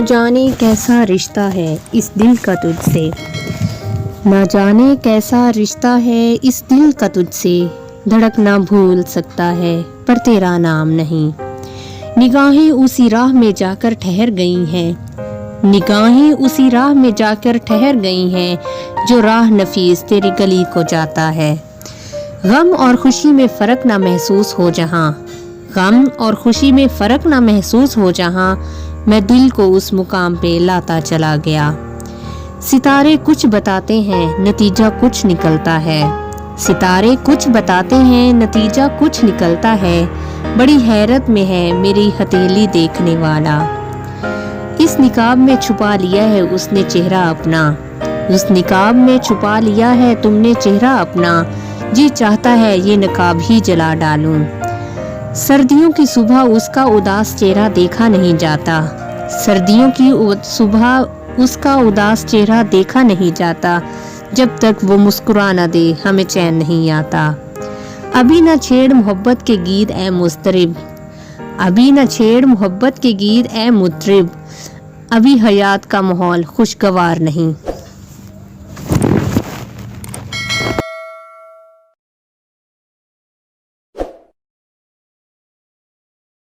جانے کیسا رشتہ ہے اس دل کا تجھ سے، نہ جانے کیسا رشتہ ہے اس دل کا تجھ سے، دھڑکنا بھول سکتا ہے پر تیرا نام نہیں۔ نگاہیں اسی راہ میں جا کر ٹھہر گئی ہیں، نگاہیں اسی راہ میں جا کر ٹھہر گئی ہیں، جو راہ نفیس تیری گلی کو جاتا ہے۔ غم اور خوشی میں فرق نہ محسوس ہو جہاں، غم اور خوشی میں فرق نہ محسوس ہو جہاں، میں دل کو اس مقام پہ لاتا چلا گیا۔ ستارے کچھ بتاتے ہیں نتیجہ کچھ نکلتا ہے، ستارے کچھ بتاتے ہیں نتیجہ کچھ نکلتا ہے، بڑی حیرت میں ہے میری ہتھیلی دیکھنے والا۔ اس نقاب میں چھپا لیا ہے اس نے چہرہ اپنا، اس نقاب میں چھپا لیا ہے تم نے چہرہ اپنا، جی چاہتا ہے یہ نقاب ہی جلا ڈالوں۔ سردیوں کی صبح اس کا اداس چہرہ دیکھا نہیں جاتا، سردیوں کی صبح اس کا اداس چہرہ دیکھا نہیں جاتا، جب تک وہ مسکرا نہ دے ہمیں چین نہیں آتا۔ ابھی نہ چھیڑ محبت کے گیت اے مضطرب، ابھی نہ چھیڑ محبت کے گیت اے مطرب، ابھی حیات کا ماحول خوشگوار نہیں۔